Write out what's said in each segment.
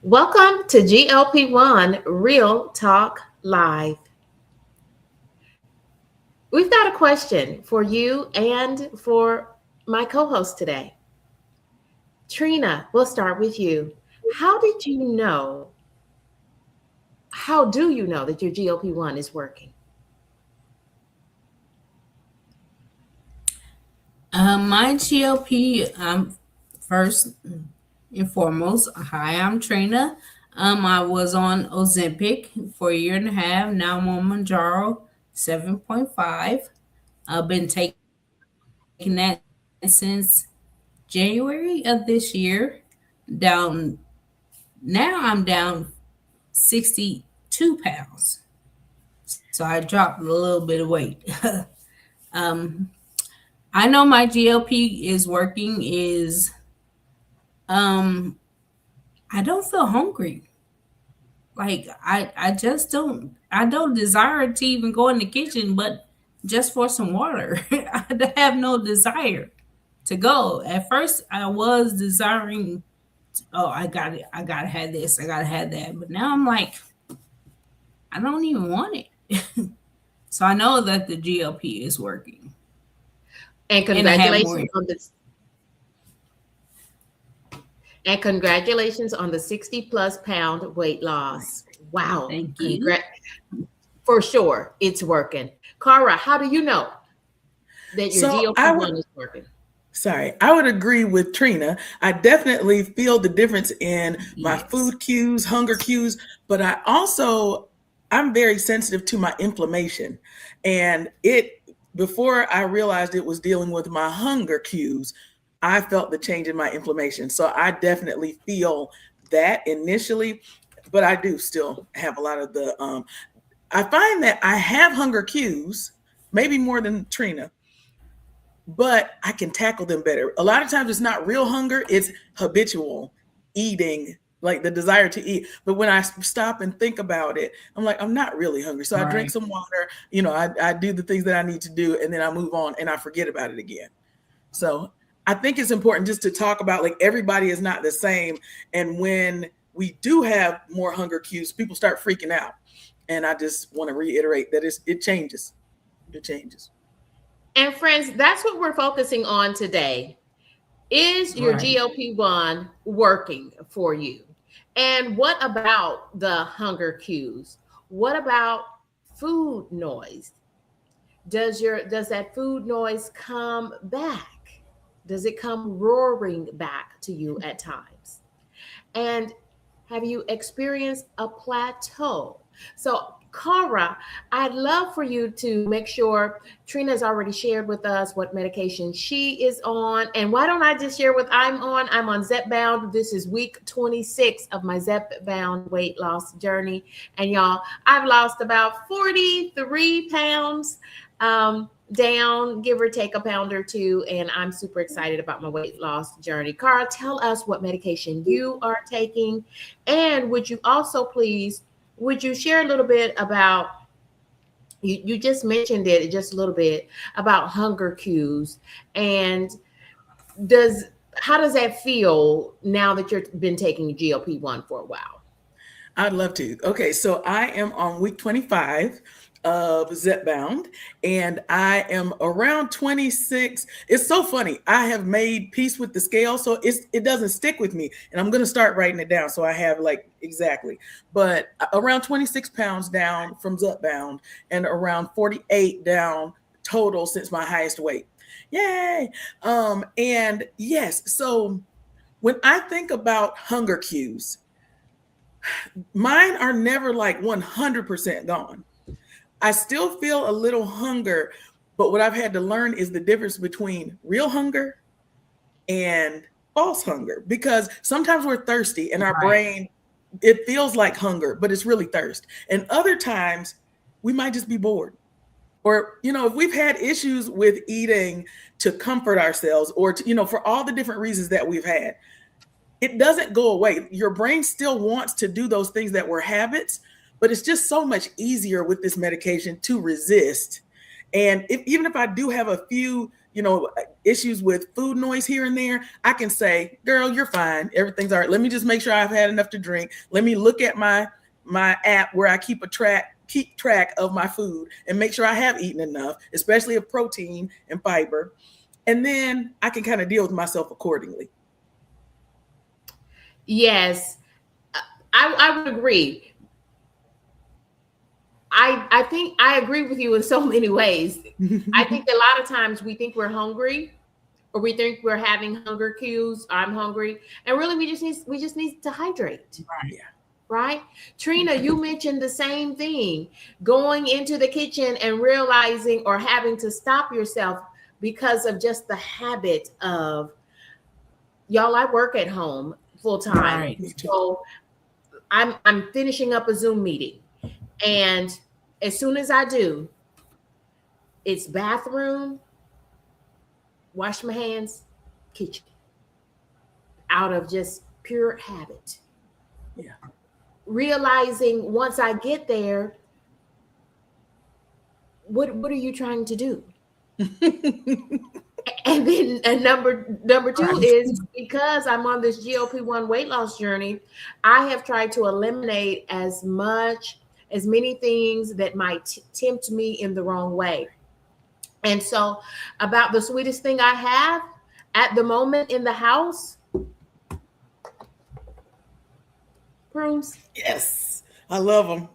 Welcome to GLP-1 Real Talk Live. We've got a question for you and for my co-host today. Trina, we'll start with you. How did you know, how do you know that your GLP-1 is working? My GLP, first and foremost, hi, I'm Trina. I was on Ozempic for a year and a half. Now I'm on Mounjaro 7.5. I've been taking that since January of this year. Down now, I'm down 62 pounds. So I dropped a little bit of weight. um, I know my GLP is working. Um, I don't feel hungry. Like I just I don't desire to even go in the kitchen, but just for some water. I have no desire to go. At first, I was desiring. Oh, I gotta have this. I gotta have that. But now I'm like, I don't even want it. So I know that the GLP is working, And and I have more. congratulations on the 60 plus pound weight loss. Wow. Thank you. For sure, it's working. Cara, how do you know that your So GLP-1 is working? I would agree with Trina. I definitely feel the difference in my Yes. food cues, hunger cues, but I'm very sensitive to my inflammation. And before I realized it was dealing with my hunger cues, I felt the change in my inflammation. So I definitely feel that initially, but I do still have a lot of I find that I have hunger cues, maybe more than Trina, but I can tackle them better. A lot of times it's not real hunger, it's habitual eating, like the desire to eat. But when I stop and think about it, I'm like, I'm not really hungry. So I drink Right. some water, I do the things that I need to do, and then I move on and I forget about it again. So I think it's important just to talk about, like, everybody is not the same. And when we do have more hunger cues, people start freaking out. And I just want to reiterate that it changes. It changes. And friends, that's what we're focusing on today. Is your Right. GLP-1 working for you? And what about the hunger cues? What about food noise? Does that food noise come back? Does it come roaring back to you at times? And have you experienced a plateau? So, Cara, I'd love for you to make sure Trina's already shared with us what medication she is on. And why don't I just share what I'm on? I'm on Zepbound. This is week 26 of my Zepbound weight loss journey. And y'all, I've lost about 43 pounds. Down, give or take a pound or two, and I'm super excited about my weight loss journey. Cara, tell us what medication you are taking, and would you also please, would you share a little bit about, you just mentioned it just a little bit about hunger cues, and does how does that feel now that you've been taking GLP-1 for a while? I'd love to. Okay, so I am on week 25 of Zepbound, and I am around 26. It's so funny. I have made peace with the scale, so it doesn't stick with me. And I'm going to start writing it down so I have, like, exactly. But around 26 pounds down from Zepbound, and around 48 down total since my highest weight. Yay! And yes, so when I think about hunger cues, mine are never like 100% gone. I still feel a little hunger, but what I've had to learn is the difference between real hunger and false hunger, because sometimes we're thirsty and our Right. brain, it feels like hunger, but it's really thirst. And other times we might just be bored. Or, if we've had issues with eating to comfort ourselves, or for all the different reasons that we've had, it doesn't go away. Your brain still wants to do those things that were habits, but it's just so much easier with this medication to resist. And even if I do have a few issues with food noise here and there, I can say, girl, you're fine. Everything's all right. Let me just make sure I've had enough to drink. Let me look at my app where I keep track of my food and make sure I have eaten enough, especially of protein and fiber. And then I can kind of deal with myself accordingly. Yes, I would agree. I think I agree with you in so many ways. I think a lot of times we think we're hungry, or we think we're having hunger cues. I'm hungry, and really we just need to hydrate. Right. Yeah. Right? Trina, you mentioned the same thing. Going into the kitchen and realizing or having to stop yourself because of just the habit of, y'all, I work at home full time. Right. So I'm finishing up a Zoom meeting. And as soon as I do, it's bathroom, wash my hands, kitchen, out of just pure habit. Yeah. Realizing once I get there, what are you trying to do? And then number two is, because I'm on this GLP-1 weight loss journey, I have tried to eliminate as many things that might tempt me in the wrong way. And so, about the sweetest thing I have at the moment in the house, prunes. Yes, I love them.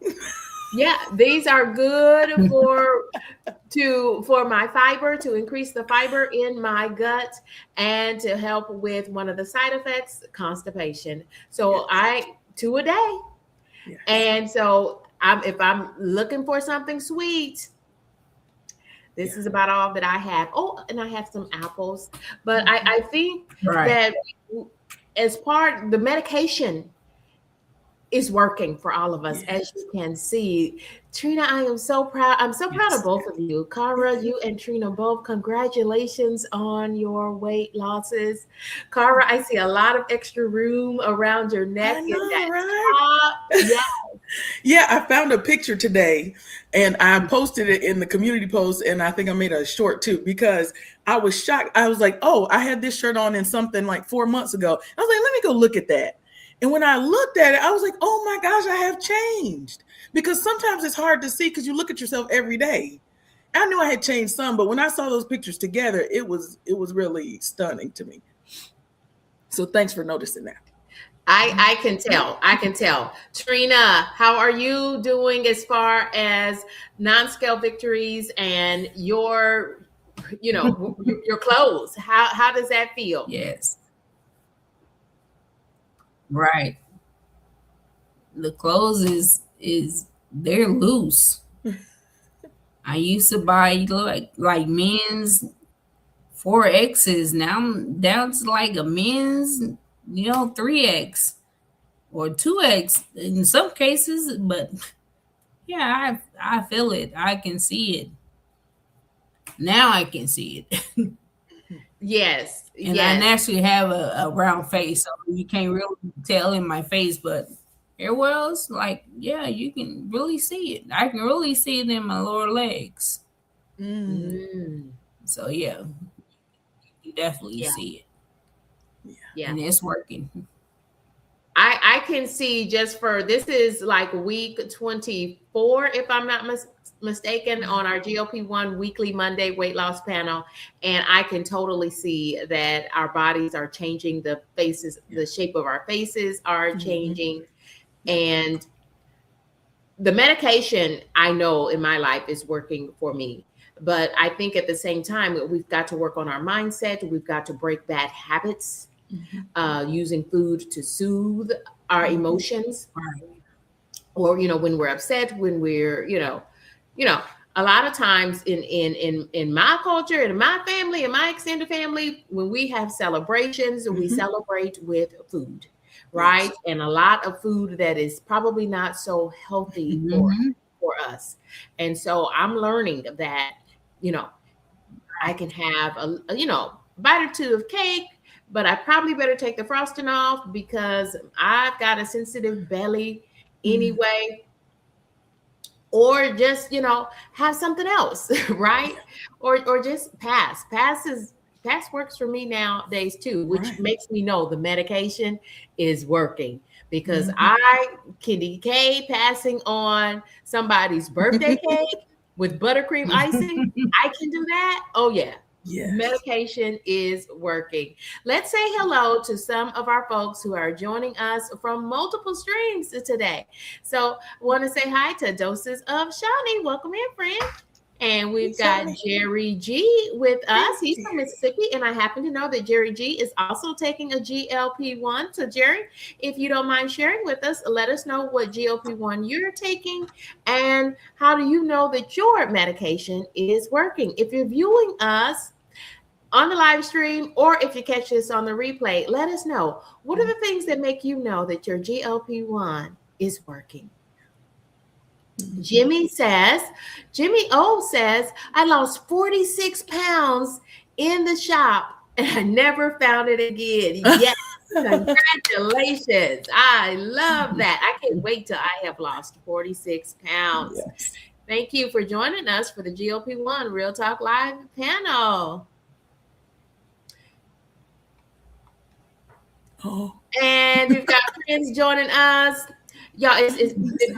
Yeah, these are good for my fiber, to increase the fiber in my gut and to help with one of the side effects, constipation. So yes. 2 a day. Yes. And so if I'm looking for something sweet, this is about all that I have. Oh, and I have some apples. But I think that as the medication is working for all of us, as you can see. Trina, I am so proud. I'm so proud of both of you. Cara, you and Trina both, congratulations on your weight losses. Cara, I see a lot of extra room around your neck. I know, right? Yeah. Yeah, I found a picture today and I posted it in the community post, and I think I made a short too, because I was shocked. I was like, oh, I had this shirt on in something like 4 months ago. I was like, let me go look at that. And when I looked at it, I was like, oh my gosh, I have changed. Because sometimes it's hard to see because you look at yourself every day. I knew I had changed some, but when I saw those pictures together, it was really stunning to me. So thanks for noticing that. I can tell. Trina, how are you doing as far as non-scale victories and your clothes? How does that feel? Yes. Right. The clothes is they're loose. I used to buy like men's 4X's. Now I'm down to like a men's 3X or 2X in some cases. But yeah, I feel it. I can see it. Now I can see it. Yes. And I naturally have a round face, so you can't really tell in my face, but everywhere else, you can really see it. I can really see it in my lower legs. So yeah, you definitely see it. Yeah, and it's working. I can see, just for this is like week 24, if I'm not mistaken, on our GLP-1 weekly Monday weight loss panel, and I can totally see that our bodies are changing. The faces, the shape of our faces are changing, and the medication, I know in my life, is working for me. But I think at the same time, we've got to work on our mindset. We've got to break bad habits, using food to soothe our emotions, or when we're upset, when we're a lot of times in my culture, in my family, in my extended family, when we have celebrations, we celebrate with food, right? Yes. And a lot of food that is probably not so healthy for us. And so I'm learning that I can have a bite or two of cake, but I probably better take the frosting off because I've got a sensitive belly anyway. or just, have something else, right? Or just pass. Pass works for me nowadays too, which Right. makes me know the medication is working, because Mhm. I can decay passing on somebody's birthday cake with buttercream icing. I can do that. Oh yeah. Yes. Medication is working. Let's say hello to some of our folks who are joining us from multiple streams today. So I want to say hi to Doses of Shawnee. Welcome in, friend. And Hey, we've got Shawnee. Jerry G with Hey, us. He's from Jerry. Mississippi, and I happen to know that Jerry G is also taking a GLP-1. So, Jerry, if you don't mind sharing with us, let us know what GLP-1 you're taking, and how do you know that your medication is working. If you're viewing us on the live stream, or if you catch this on the replay, let us know. What are the things that make you know that your GLP-1 is working? Jimmy O says, I lost 46 pounds in the shop and I never found it again. Yes, congratulations. I love that. I can't wait till I have lost 46 pounds. Yes. Thank you for joining us for the GLP-1 Real Talk Live panel. Oh. And we've got friends joining us. Y'all, it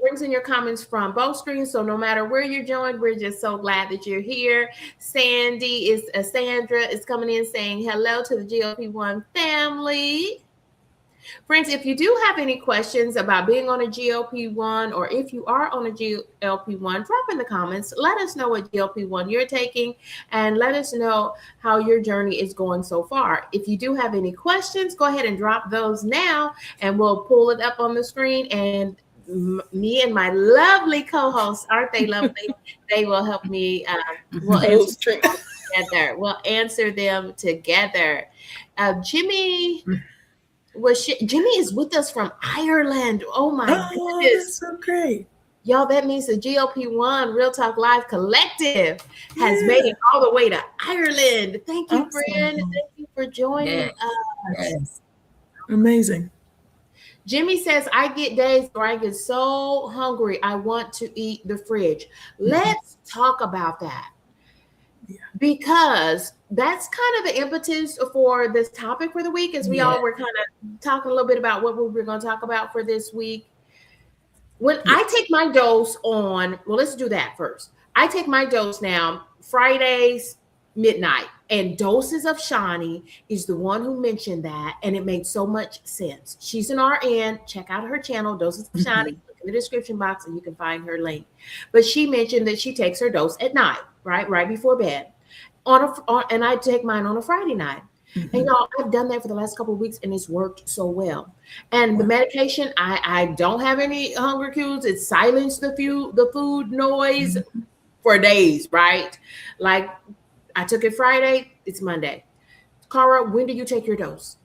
brings in your comments from both screens. So no matter where you're joined, we're just so glad that you're here. Sandra is coming in saying hello to the GLP-1 family. Friends, if you do have any questions about being on a GLP-1, or if you are on a GLP-1, drop in the comments. Let us know what GLP-1 you're taking, and let us know how your journey is going so far. If you do have any questions, go ahead and drop those now, and we'll pull it up on the screen. And me and my lovely co-hosts, aren't they lovely? They will help me. We'll answer them together. Jimmy Jimmy is with us from Ireland. Oh my goodness. That's so great. Y'all, that means the GLP-1 Real Talk Live Collective has made it all the way to Ireland. Thank you, Awesome. friend. Thank you for joining us. Yes. Amazing. Jimmy says, I get days where I get so hungry, I want to eat the fridge. Let's talk about that. Yeah. Because that's kind of the impetus for this topic for the week, as we all were kind of talking a little bit about what we were going to talk about for this week. When I take my dose let's do that first. I take my dose now Fridays midnight, and Doses of Shawnee is the one who mentioned that, and it made so much sense. She's an RN. Check out her channel, Doses of Shawnee. Look in the description box and you can find her link. But she mentioned that she takes her dose at night, right before bed. And I take mine on a Friday night. And y'all, I've done that for the last couple of weeks, and it's worked so well. And the medication, I don't have any hunger cues. It silenced the food noise for days, right? Like I took it Friday, it's Monday. Cara, when do you take your dose?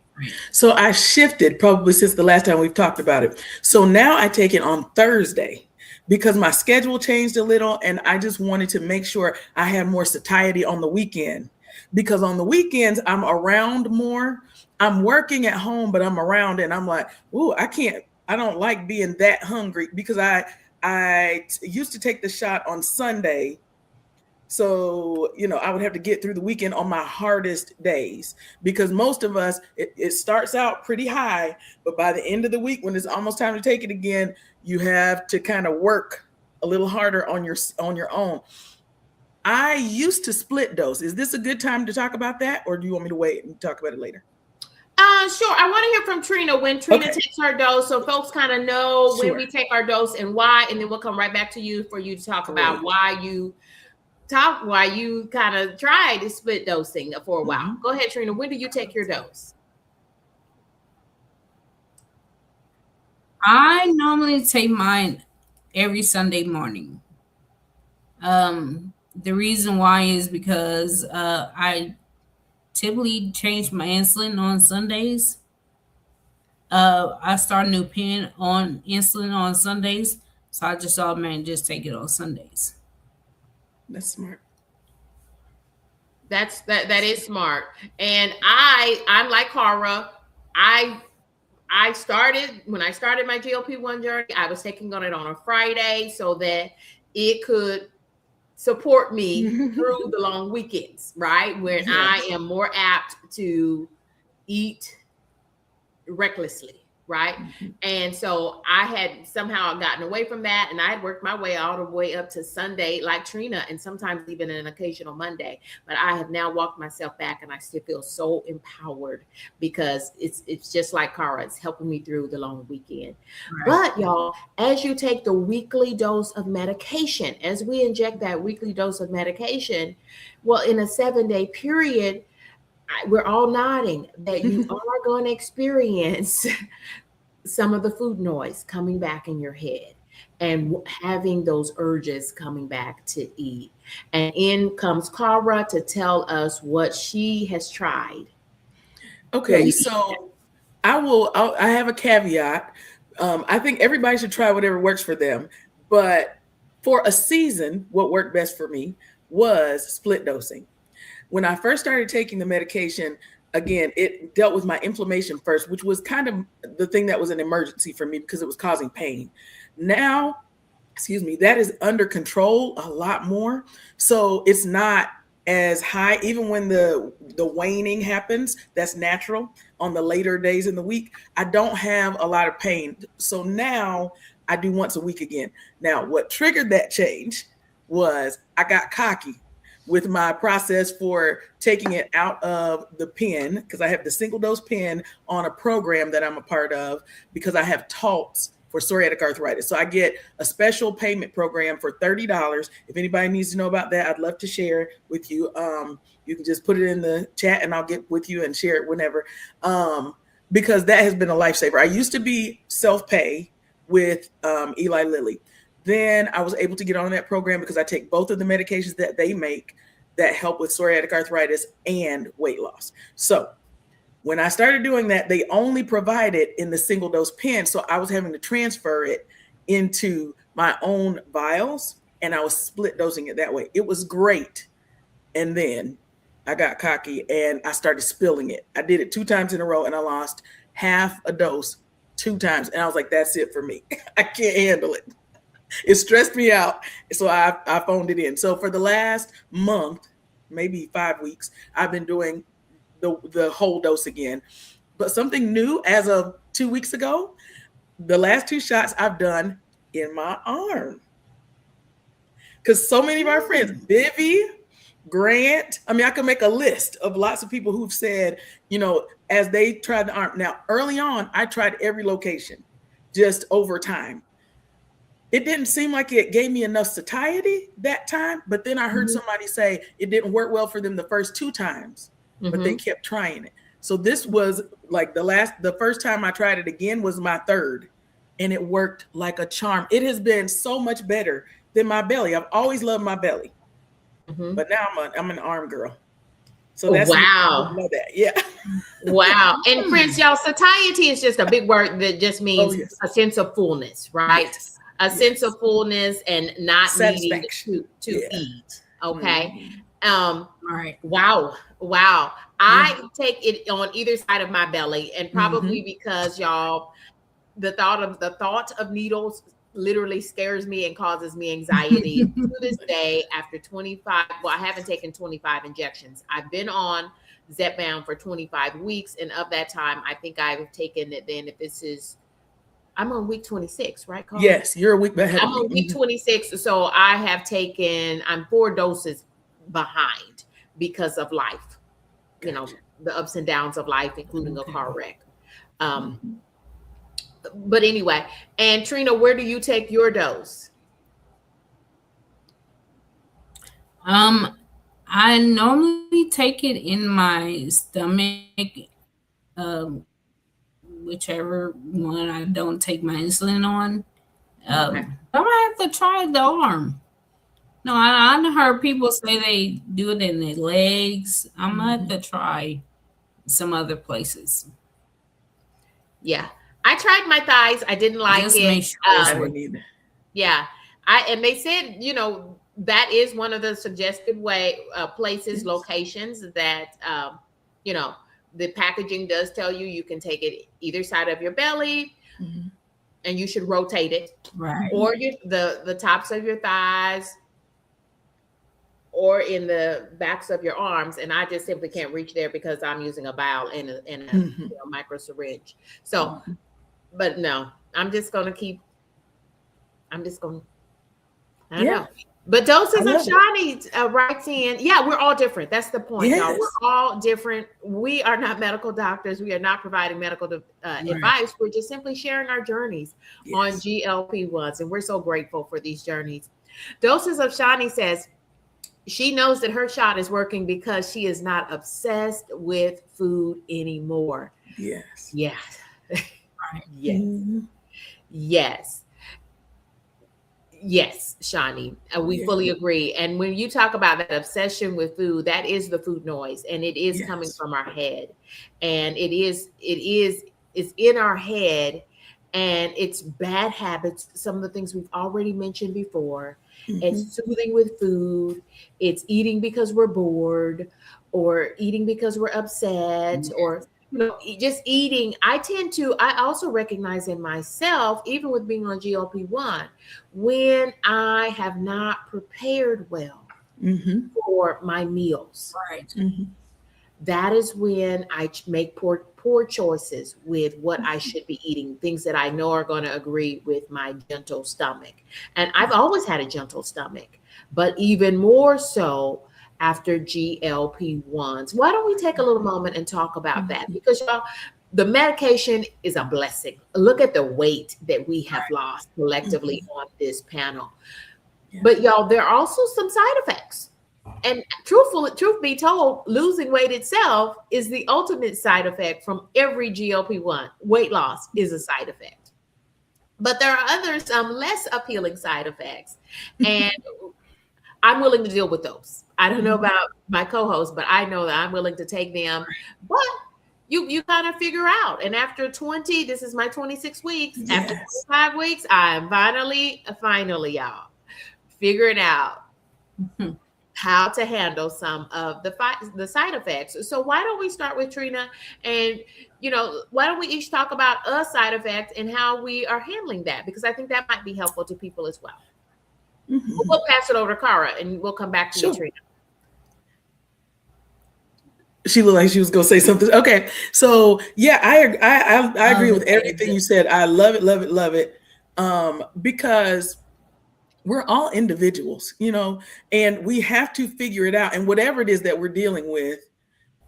So I shifted probably since the last time we've talked about it. So now I take it on Thursday, because my schedule changed a little, and I just wanted to make sure I had more satiety on the weekend. Because on the weekends, I'm around more. I'm working at home, but I'm around, and I'm like, ooh, I don't like being that hungry, because I used to take the shot on Sunday. So, I would have to get through the weekend on my hardest days, because most of us, it starts out pretty high, but by the end of the week, when it's almost time to take it again, you have to kind of work a little harder on your own. I used to split dose. Is this a good time to talk about that, or do you want me to wait and talk about it later? Sure. I want to hear from Trina when Trina takes her dose, so folks kind of know when we take our dose and why, and then we'll come right back to you for you to talk about why you kind of tried to split dosing for a while. Go ahead, Trina. When do you take your dose? I normally take mine every Sunday morning. The reason why is because I typically change my insulin on Sundays. I start a new pen on insulin on Sundays, so I just automatically just take it on Sundays. That's smart. That is smart. And I'm like Cara. when I started my GLP-1 journey, I was taking on it on a Friday so that it could support me through the long weekends, right? When I am more apt to eat recklessly, right? And so I had somehow gotten away from that, and I had worked my way all the way up to Sunday like Trina, and sometimes even an occasional Monday. But I have now walked myself back, and I still feel so empowered because it's just like Cara, it's helping me through the long weekend. Right. But y'all, as you take the weekly dose of medication, as we inject that weekly dose of medication, well, in a 7-day period, we're all nodding that you are going to experience some of the food noise coming back in your head and having those urges coming back to eat. And in comes Cara to tell us what she has tried. Okay, so I have a caveat. I think everybody should try whatever works for them. But for a season, what worked best for me was split dosing. When I first started taking the medication, again, it dealt with my inflammation first, which was kind of the thing that was an emergency for me because it was causing pain. Now, that is under control a lot more. So it's not as high, even when the waning happens, that's natural on the later days in the week. I don't have a lot of pain. So now I do once a week again. Now, what triggered that change was I got cocky with my process for taking it out of the pen, because I have the single dose pen on a program that I'm a part of because I have talks for psoriatic arthritis. So I get a special payment program for $30. If anybody needs to know about that, I'd love to share with you. You can just put it in the chat and I'll get with you and share it whenever, because that has been a lifesaver. I used to be self-pay with Eli Lilly. Then I was able to get on that program because I take both of the medications that they make that help with psoriatic arthritis and weight loss. So when I started doing that, they only provide it in the single dose pen. So I was having to transfer it into my own vials and I was split dosing it that way. It was great. And then I got cocky and I started spilling it. I did it 2 times in a row and I lost half a dose 2 times. And I was like, that's it for me. I can't handle it. It stressed me out. So I phoned it in. So for the last month, maybe 5 weeks, I've been doing the whole dose again. But something new as of 2 weeks ago, the last 2 shots I've done in my arm. Because so many of our friends, Vivi, Grant, I could make a list of lots of people who've said, as they tried the arm. Now, early on, I tried every location just over time. It didn't seem like it gave me enough satiety that time, but then I heard somebody say it didn't work well for them the first 2 times, but they kept trying it. So this was like the first time I tried it again was my 3rd, and it worked like a charm. It has been so much better than my belly. I've always loved my belly, but now I'm an arm girl. So that's wow. Yeah. Wow. And friends, y'all, satiety is just a big word that just means a sense of fullness, right? Yes. A sense of fullness and not needing to eat. Okay. All right. Wow. I take it on either side of my belly, and probably because y'all, the thought of needles literally scares me and causes me anxiety to this day. After 25, I haven't taken 25 injections. I've been on Zepbound for 25 weeks, and of that time, I think I've taken it. Then, if this is, I'm on week 26, right, Carl? Yes, you're a week ahead. I'm on week 26, so I'm 4 doses behind because of life. Gotcha. The ups and downs of life, including a car wreck. But anyway, and Trina, where do you take your dose? I normally take it in my stomach, whichever one I don't take my insulin on. I might have to try the arm. No, I heard people say they do it in their legs. I'm gonna have to try some other places. Yeah. I tried my thighs. I didn't like Just it. make sure I didn't either. Yeah. And they said, that is one of the suggested places, locations that, the packaging does tell you can take it either side of your belly, and you should rotate it, Right. or the tops of your thighs, or in the backs of your arms. And I just simply can't reach there because I'm using a vial and a micro syringe. So, but no, I'm just going to, I don't know. But Doses of Shani writes in, yeah, we're all different. That's the point, y'all. We're all different. We are not medical doctors. We are not providing medical advice. We're just simply sharing our journeys on GLP-1s. And we're so grateful for these journeys. Doses of Shani says she knows that her shot is working because she is not obsessed with food anymore. Yes. Yeah. Yes. Yes. Yes, Shani, we fully agree. And when you talk about that obsession with food, that is the food noise, and it is coming from our head, and it's in our head, and it's bad habits. Some of the things we've already mentioned before. It's soothing with food. It's eating because we're bored, or eating because we're upset, or just eating. I also recognize in myself, even with being on GLP-1, when I have not prepared well for my meals. Right. That is when I make poor choices with what I should be eating, things that I know are going to agree with my gentle stomach. And I've always had a gentle stomach, but even more so after GLP-1s. Why don't we take a little moment and talk about that? Because y'all, the medication is a blessing. Look at the weight that we have lost collectively on this panel. But y'all, there are also some side effects. And truth be told, losing weight itself is the ultimate side effect from every GLP-1. Weight loss is a side effect. But there are others, less appealing side effects. And I'm willing to deal with those. I don't know about my co-host, but I know that I'm willing to take them. But you kind of figure out. And after this is my 26 weeks. After 25 weeks, I'm finally, y'all, figuring out how to handle some of the side effects. So why don't we start with Trina, and why don't we each talk about a side effect and how we are handling that? Because I think that might be helpful to people as well. We'll pass it over to Cara, and we'll come back to you, Trina. She looked like she was going to say something. Okay. So yeah, I agree with everything you said. I love it. Because we're all individuals, and we have to figure it out. And whatever it is that we're dealing with,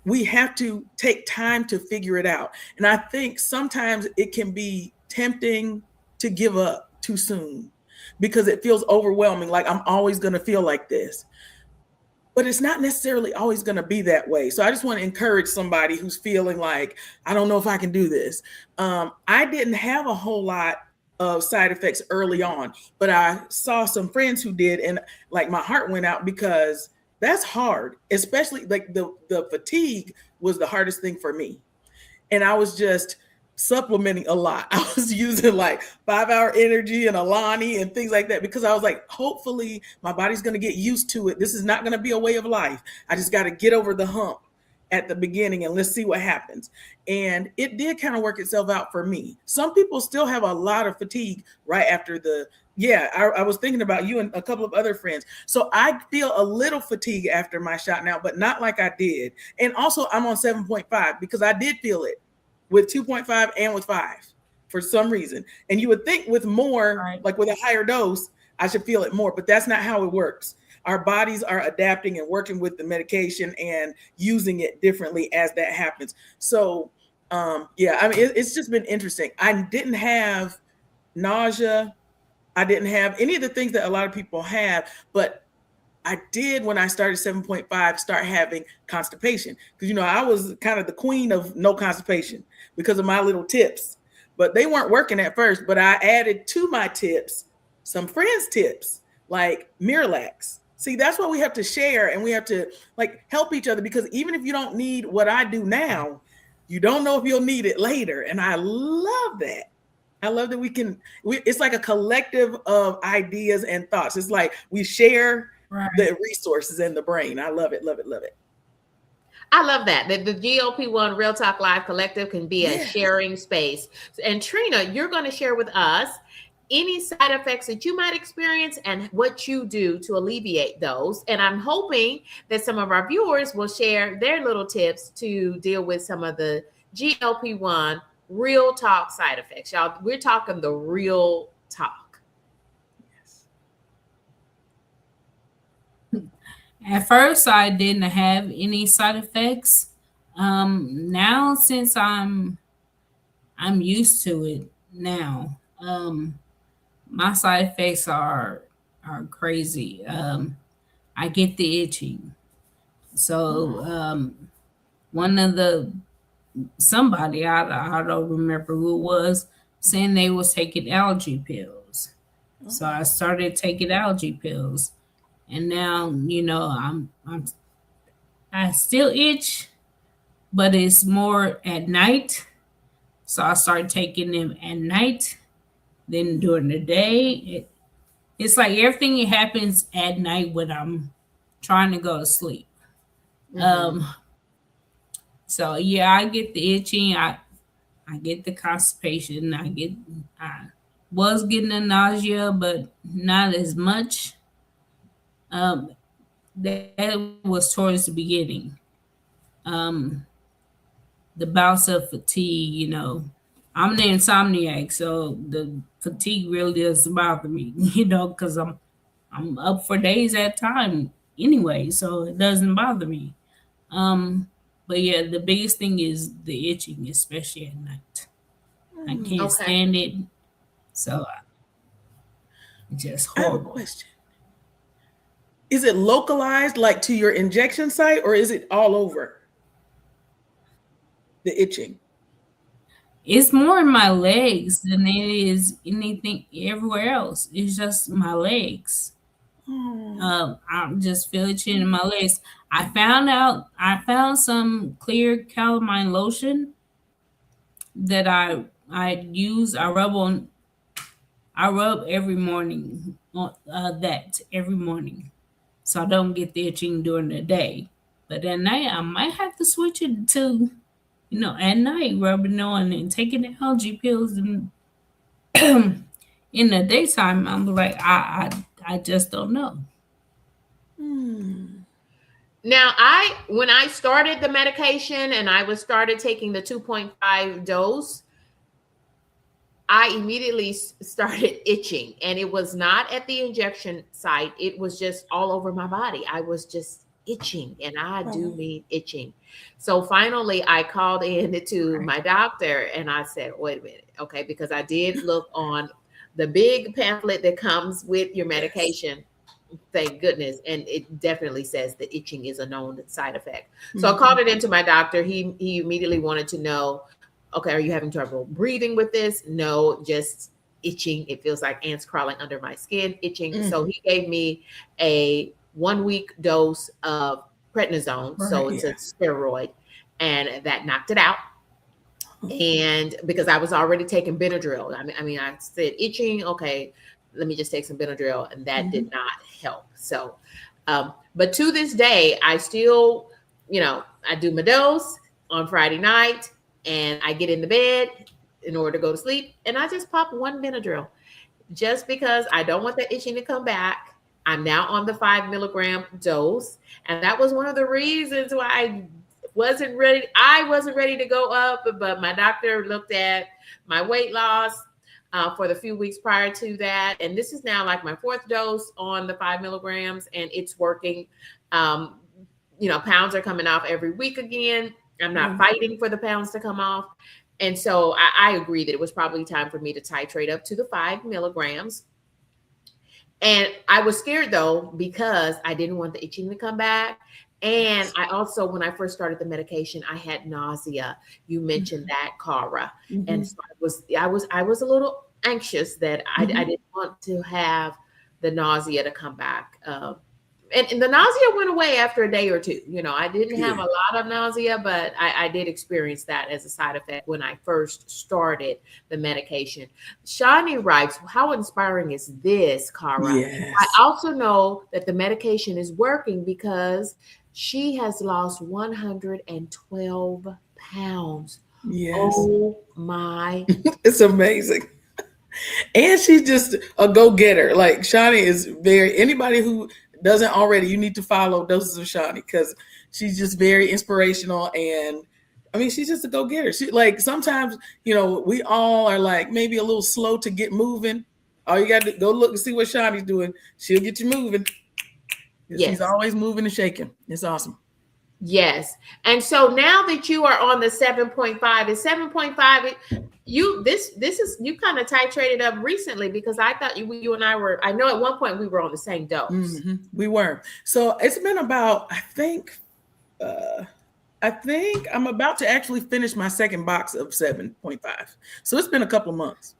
we have to take time to figure it out. And I think sometimes it can be tempting to give up too soon because it feels overwhelming. Like, I'm always going to feel like this. But it's not necessarily always going to be that way. So I just want to encourage somebody who's feeling like, I don't know if I can do this. I didn't have a whole lot of side effects early on, but I saw some friends who did, and like my heart went out because that's hard, especially like the fatigue was the hardest thing for me. And I was just supplementing a lot. I was using like 5-hour energy and Alani and things like that because I was like, hopefully my body's going to get used to it. This is not going to be a way of life. I just got to get over the hump at the beginning and let's see what happens. And it did kind of work itself out for me. Some people still have a lot of fatigue right after I was thinking about you and a couple of other friends. So I feel a little fatigue after my shot now, but not like I did. And also I'm on 7.5 because I did feel it with 2.5 and with 5 for some reason. And you would think with more, like with a higher dose, I should feel it more, but that's not how it works. Our bodies are adapting and working with the medication and using it differently as that happens. So, it's just been interesting. I didn't have nausea. I didn't have any of the things that a lot of people have, but I did, when I started 7.5, start having constipation. Because, I was kind of the queen of no constipation because of my little tips. But they weren't working at first. But I added to my tips some friends' tips, like Miralax. See, that's what we have to share, and we have to like help each other, because even if you don't need what I do now, you don't know if you'll need it later. And I love that. I love that it's like a collective of ideas and thoughts. It's like we share the resources in the brain. I love it. I love that. The GLP-1 Real Talk Live Collective can be a Yeah. sharing space. And Trina, you're going to share with us any side effects that you might experience and what you do to alleviate those. And I'm hoping that some of our viewers will share their little tips to deal with some of the GLP-1 Real Talk side effects. Y'all, we're talking the real talk. At first, I didn't have any side effects. Now, since I'm used to it now, my side effects are crazy. I get the itching. So one of the somebody I don't remember who it was saying they was taking allergy pills. So I started taking allergy pills, and now I still itch, but it's more at night. So I started taking them at night. Then during the day, it's like everything happens at night when I'm trying to go to sleep. So yeah, I get the itching. I get the constipation. I was getting the nausea, but not as much. That was towards the beginning. The bouts of fatigue, I'm an insomniac, so the fatigue really doesn't bother me, because I'm up for days at a time anyway, so it doesn't bother me. But yeah, the biggest thing is the itching, especially at night. I can't stand it, so it's just horrible. I have a question. Is it localized, like to your injection site, or is it all over? The itching. It's more in my legs than it is anything everywhere else. It's just my legs. I just feel itching in my legs. I found some clear calamine lotion that I use. I rub every morning on that every morning, so I don't get the itching during the day. But at night, I might have to switch it to, at night rubbing on and taking the allergy pills. And in the daytime, I'm like, I just don't know. Now, when I started the medication and I started taking the 2.5 dose, I immediately started itching, and it was not at the injection site. It was just all over my body. I was just itching, and I do mean itching. So finally I called in to my doctor and I said, wait a minute. Okay. Because I did look on the big pamphlet that comes with your medication. Thank goodness. And it definitely says the itching is a known side effect. So I called it into my doctor. He immediately wanted to know, okay, are you having trouble breathing with this? No, just itching. It feels like ants crawling under my skin, itching. So he gave me a 1 week dose of prednisone. So it's a steroid, and that knocked it out. And because I was already taking Benadryl, I mean, I said itching. Okay, let me just take some Benadryl, and that did not help. So, but to this day, I still, I do my dose on Friday night, and I get in the bed in order to go to sleep, and I just pop one Benadryl, just because I don't want that itching to come back. I'm now on the 5 milligram dose, and that was one of the reasons why I wasn't ready to go up, but my doctor looked at my weight loss for the few weeks prior to that. And this is now like my 4th dose on the 5 milligrams, and it's working. Pounds are coming off every week again. I'm not fighting for the pounds to come off. And so I agree that it was probably time for me to titrate up to the 5 milligrams. And I was scared though, because I didn't want the itching to come back. And I also, when I first started the medication, I had nausea. You mentioned that, Cara. And so I was a little anxious that I didn't want to have the nausea to come back. And the nausea went away after a day or two. I didn't have a lot of nausea, but I did experience that as a side effect when I first started the medication. Shani writes, how inspiring is this, Cara? Yes. I also know that the medication is working because She has lost 112 pounds. Yes. Oh my. It's amazing. And she's just a go-getter. Like Shawnee is very, anybody who doesn't already, you need to follow Doses of Shawnee because she's just very inspirational. And I mean, she's just a go-getter. She like sometimes, we all are like maybe a little slow to get moving. All you got to go look and see what Shawnee's doing. She'll get you moving. Yes. She's always moving and shaking. It's awesome. Yes. And so now that you are on the 7.5, and 7.5, you kind of titrated up recently, because I thought you and I were, I know at one point we were on the same dose. Mm-hmm. We were. So it's been about, I think I'm about to actually finish my second box of 7.5. So it's been a couple of months.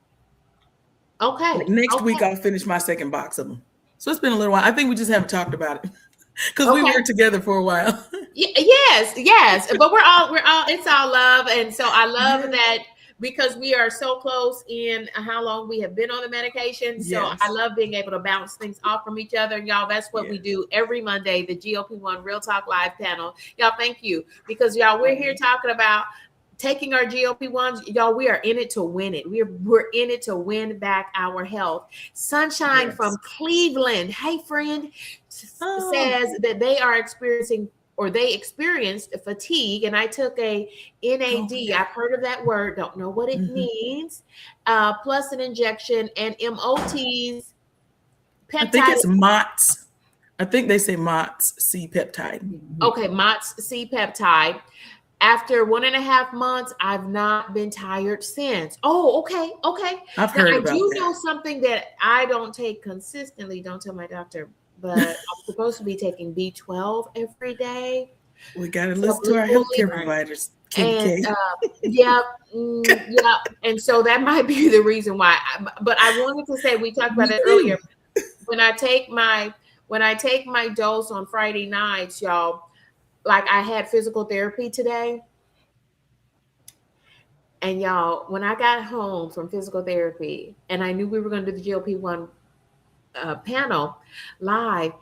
Okay. Like next week I'll finish my second box of them. So it's been a little while. I think we just haven't talked about it because we were together for a while. Yes. But we're all, it's all love. And so I love that, because we are so close in how long we have been on the medication. So I love being able to bounce things off from each other. And y'all, that's what we do every Monday, the GLP-1 Real Talk live panel. Y'all, thank you, because y'all, we're here talking about taking our GLP-1s. Y'all, we are in it to win it. We're in it to win back our health. Sunshine from Cleveland, hey friend, says that they are experienced fatigue, and I took a NAD. I've heard of that word, don't know what it means. Plus an injection and MOTs. Peptide. I think it's MOTS. I think they say MOTS C peptide. Okay, MOTS C peptide. After 1.5 months, I've not been tired since. Oh, okay. I've heard about that. I do know something that I don't take consistently. Don't tell my doctor, but I'm supposed to be taking B12 every day. We got to listen to our healthcare providers. And and so that might be the reason why. But I wanted to say, we talked about it earlier. When I take my dose on Friday nights, y'all, like I had physical therapy today. And y'all, when I got home from physical therapy and I knew we were going to do the GLP-1 panel live,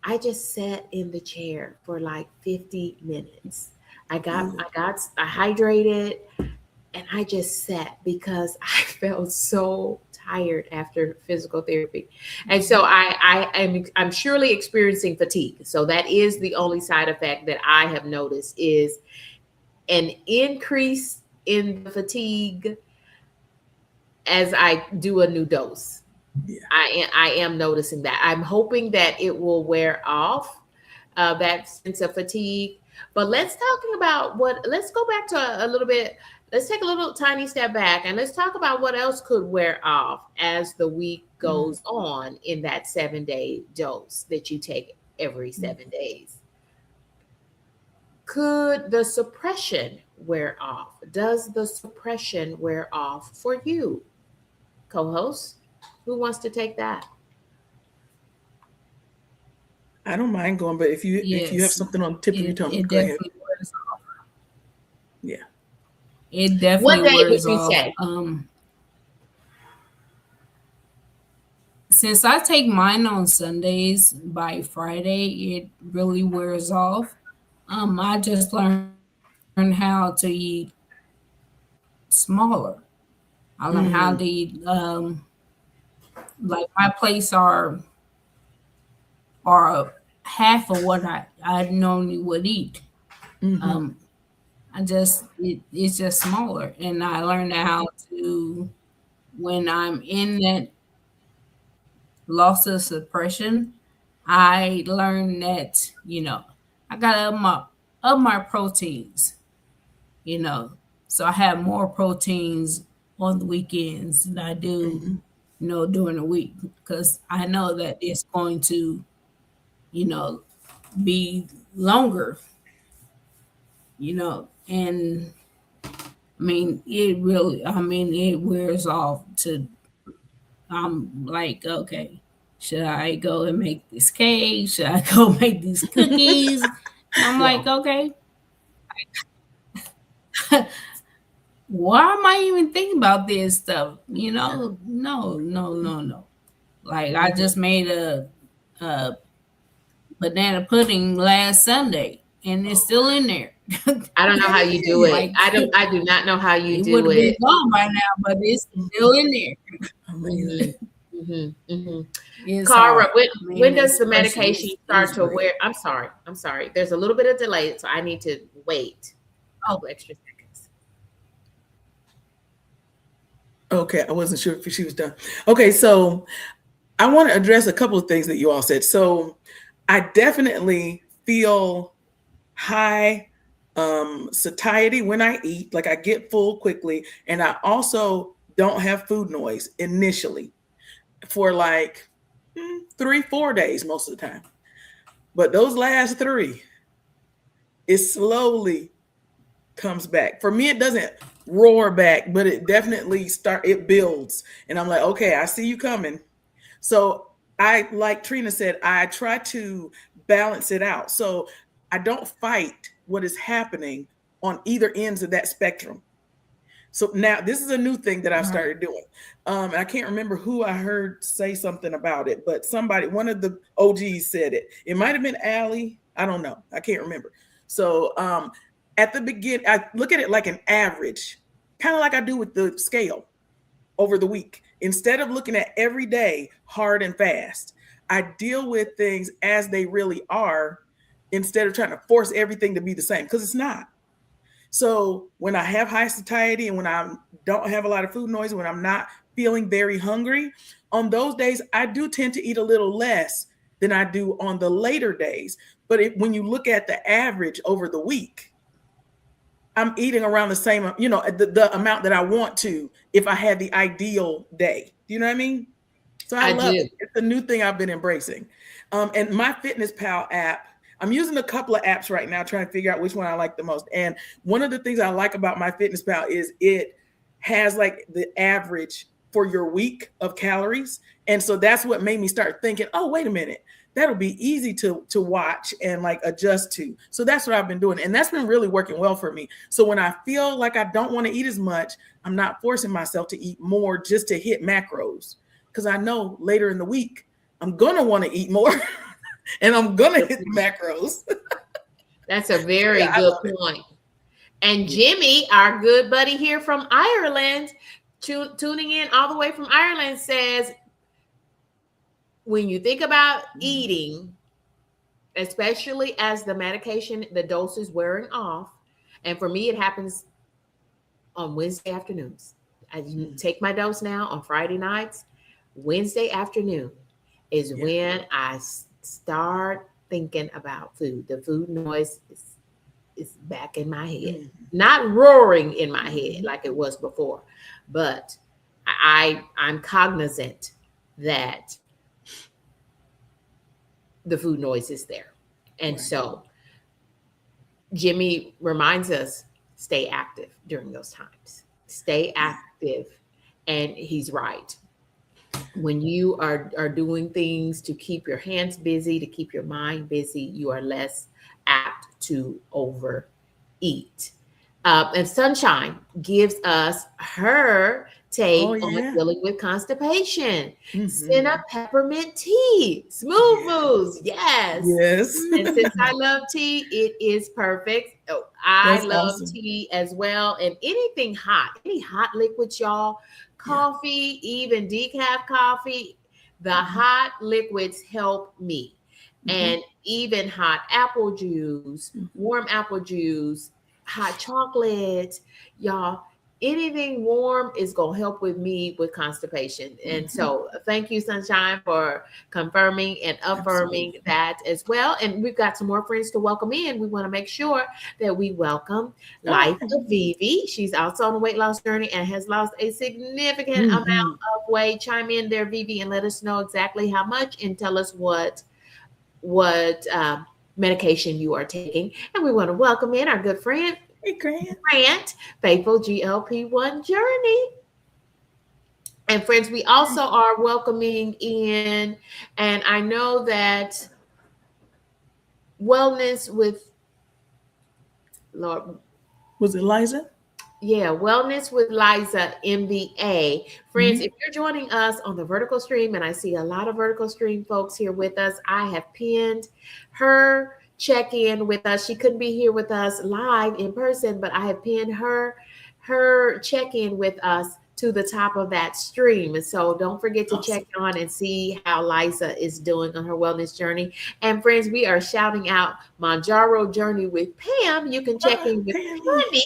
I just sat in the chair for like 50 minutes. I hydrated and I just sat because I felt so tired after physical therapy. And so I'm surely experiencing fatigue. So that is the only side effect that I have noticed, is an increase in the fatigue as I do a new dose. Yeah. I am noticing that. I'm hoping that it will wear off, that sense of fatigue. But let's go back to a little bit. Let's take a little tiny step back and let's talk about what else could wear off as the week goes on in that 7-day dose that you take every 7 days. Could the suppression wear off? Does the suppression wear off for you? Co-host, who wants to take that? I don't mind going, but if you have something on the tip of your tongue, go ahead. Wears off. Yeah. It definitely wears off. Say? Since I take mine on Sundays, by Friday, it really wears off. I just learned how to eat smaller. I learned how to eat, like my plates are half of what I normally would eat. It's just smaller, and I learned how to, when I'm in that loss of suppression, I learned that I gotta up my proteins, so I have more proteins on the weekends than I do, during the week, because I know that it's going to, be longer, and it wears off to, I'm like, okay, should I go and make this cake? Should I go make these cookies? I'm like, okay. Why am I even thinking about this stuff? No. Like I just made a banana pudding last Sunday, and it's still in there. I don't know how you do it. Like, I do not know how you it would do have been it. gone by now, but it's still in there. Amazing. It's Cara, hard. when does the Expression medication start is to real. wear? I'm sorry. There's a little bit of delay, so I need to wait a couple extra seconds. Okay, I wasn't sure if she was done. Okay, so I want to address a couple of things that you all said. So I definitely feel high satiety when I eat, like I get full quickly, and I also don't have food noise initially for like 3-4 days most of the time. But those last 3, it slowly comes back. For me, it doesn't roar back, but it definitely it builds. And I'm like, okay, I see you coming. So I, like Trina said, I try to balance it out. So I don't fight what is happening on either ends of that spectrum. So now this is a new thing that I've started doing. And I can't remember who I heard say something about it, but one of the OGs said it. It might have been Allie. I don't know. I can't remember. So at the beginning, I look at it like an average, kind of like I do with the scale over the week. Instead of looking at every day hard and fast, I deal with things as they really are instead of trying to force everything to be the same, because it's not. So when I have high satiety and when I don't have a lot of food noise, when I'm not feeling very hungry, on those days, I do tend to eat a little less than I do on the later days. But when you look at the average over the week, I'm eating around the same, the amount that I want to if I had the ideal day. Do you know what I mean? So I love it. It's a new thing I've been embracing. And my MyFitnessPal app, I'm using a couple of apps right now trying to figure out which one I like the most. And one of the things I like about MyFitnessPal is it has like the average for your week of calories. And so that's what made me start thinking, oh, wait a minute, that'll be easy to watch and like adjust to. So that's what I've been doing. And that's been really working well for me. So when I feel like I don't want to eat as much, I'm not forcing myself to eat more just to hit macros. Because I know later in the week, I'm going to want to eat more. And I'm going to hit the macros. That's a very good point. And Jimmy, our good buddy here from Ireland, tuning in all the way from Ireland, says, when you think about eating, especially as the medication, the dose is wearing off, and for me, it happens on Wednesday afternoons. I take my dose now on Friday nights. Wednesday afternoon is when I start thinking about food. The food noise is back in my head, not roaring in my head like it was before, but I'm cognizant that the food noise is there. And so Jimmy reminds us, stay active during those times. Stay active. And he's right. When you are doing things to keep your hands busy, to keep your mind busy, you are less apt to overeat. And Sunshine gives us her take on dealing with constipation. Senna peppermint tea, smooth moves. Yes. And since I love tea, it is perfect. Oh, I love tea as well. And anything hot, any hot liquids, y'all, coffee, even decaf coffee, the hot liquids help me. And even hot apple juice, warm apple juice, hot chocolate, y'all, anything warm is going to help with me with constipation. And so thank you, Sunshine, for confirming and affirming that as well. And we've got some more friends to welcome in. We want to make sure that we welcome Life of Vivi. She's also on a weight loss journey and has lost a significant amount of weight. Chime in there, Vivi, and let us know exactly how much and tell us what medication you are taking. And we want to welcome in our good friend, Grant, faithful GLP-1 journey. And friends, we also are welcoming in, and I know that Wellness with Lord, was it Liza? Yeah, Wellness with Liza, MBA. Friends, Mhm. if you're joining us on the vertical stream, and I see a lot of vertical stream folks here with us, I have pinned her check in with us. She couldn't be here with us live in person, but I have pinned her check in with us to the top of that stream. And so don't forget to check Awesome. on and see how Liza is doing on her wellness journey. And friends, we are shouting out Mounjaro Journey with Pam. You can check in with Pam. Pammy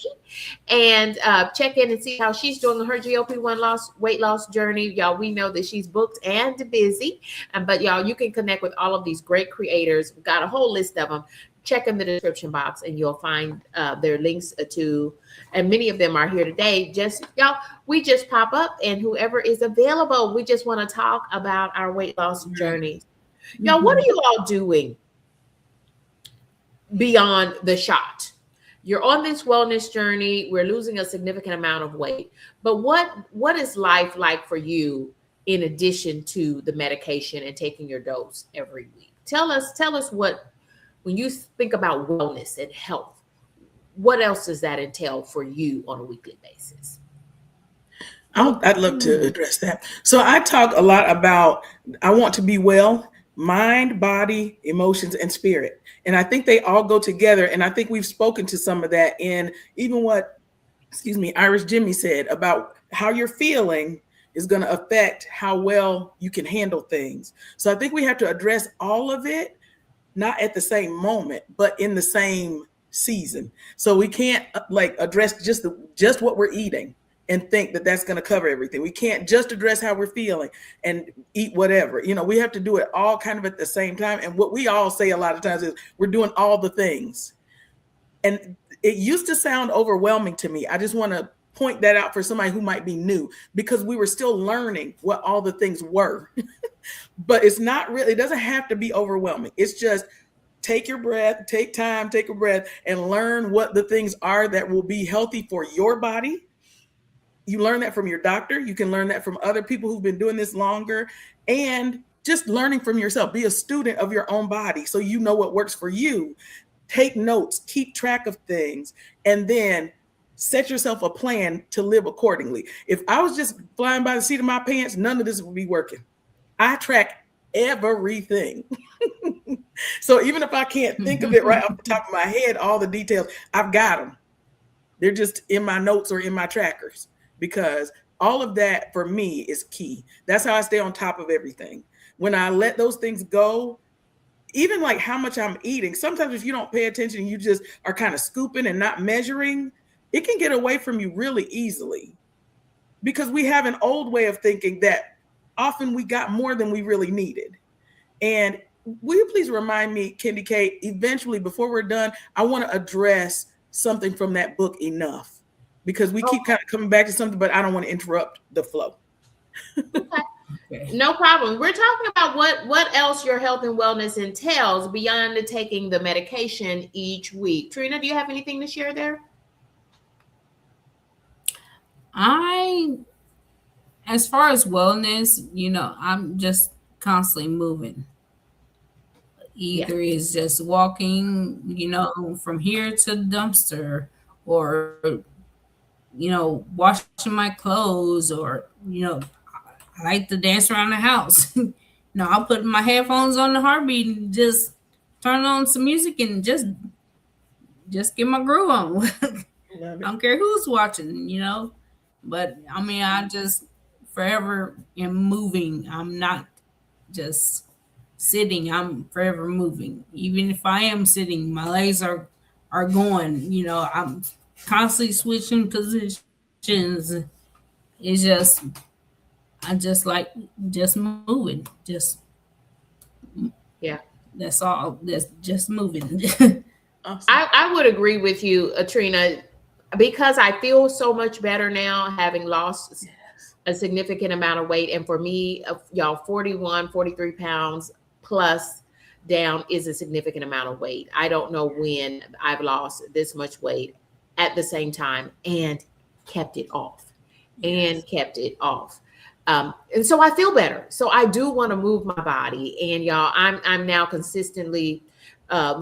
and check in and see how she's doing on her GLP-1 weight loss journey. Y'all, we know that she's booked and busy, but y'all, you can connect with all of these great creators. We've got a whole list of them. Check in the description box and you'll find their links to, and many of them are here today. Just y'all, we just pop up and whoever is available, we just want to talk about our weight loss journey. Y'all, what are you all doing beyond the shot? You're on this wellness journey. We're losing a significant amount of weight. But what is life like for you in addition to the medication and taking your dose every week? Tell us what, when you think about wellness and health, what else does that entail for you on a weekly basis? I'd love to address that. So I talk a lot about I want to be well, mind, body, emotions, and spirit. And I think they all go together. And I think we've spoken to some of that in even what, Irish Jimmy said about how you're feeling is going to affect how well you can handle things. So I think we have to address all of it, not at the same moment, but in the same season. So we can't like address just what we're eating and think that that's going to cover everything. We can't just address how we're feeling and eat whatever. We have to do it all kind of at the same time. And what we all say a lot of times is we're doing all the things. And it used to sound overwhelming to me. I just want to point that out for somebody who might be new, because we were still learning what all the things were. But it's not really, it doesn't have to be overwhelming. It's just take your breath, take time, take a breath, and learn what the things are that will be healthy for your body. You learn that from your doctor. You can learn that from other people who've been doing this longer, and just learning from yourself. Be a student of your own body so you know what works for you. Take notes, keep track of things, and then set yourself a plan to live accordingly. If I was just flying by the seat of my pants, none of this would be working. I track everything. So even if I can't think of it right off the top of my head, all the details, I've got them. They're just in my notes or in my trackers, because all of that for me is key. That's how I stay on top of everything. When I let those things go, even like how much I'm eating, sometimes if you don't pay attention, you just are kind of scooping and not measuring, it can get away from you really easily, because we have an old way of thinking that often we got more than we really needed. And will you please remind me, Kendi Kate, eventually before we're done, I want to address something from that book, Enough, because we keep kind of coming back to something, but I don't want to interrupt the flow. Okay. No problem. We're talking about what else your health and wellness entails beyond taking the medication each week. Trina, do you have anything to share there? As far as wellness, I'm just constantly moving. Either it's just walking, from here to the dumpster, or, washing my clothes, or, I like to dance around the house. I'll put my headphones on the heartbeat and just turn on some music and just get my groove on. I don't care who's watching, But I mean, I just forever am moving. I'm not just sitting. I'm forever moving. Even if I am sitting, my legs are going. I'm constantly switching positions. It's just I just like just moving. That's all. That's just moving. Awesome. I would agree with you, Trina, because I feel so much better now, having lost a significant amount of weight. And for me, y'all, 41, 43 pounds plus down is a significant amount of weight. I don't know when I've lost this much weight at the same time and kept it off. And so I feel better. So I do want to move my body. And y'all, I'm now consistently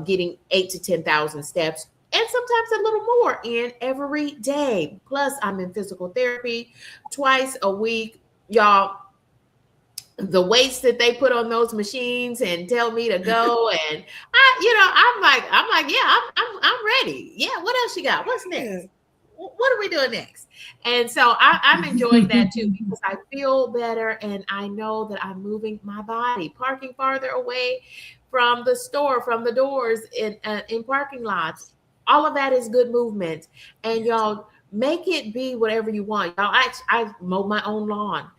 getting 8,000 to 10,000 steps. And sometimes a little more in every day. Plus, I'm in physical therapy twice a week. Y'all, the weights that they put on those machines and tell me to go, and I'm like, yeah, I'm ready. Yeah, what else you got? What's next? What are we doing next? And so I'm enjoying that too, because I feel better and I know that I'm moving my body, parking farther away from the store, from the doors in parking lots. All of that is good movement. And y'all, make it be whatever you want. Y'all, I mow my own lawn.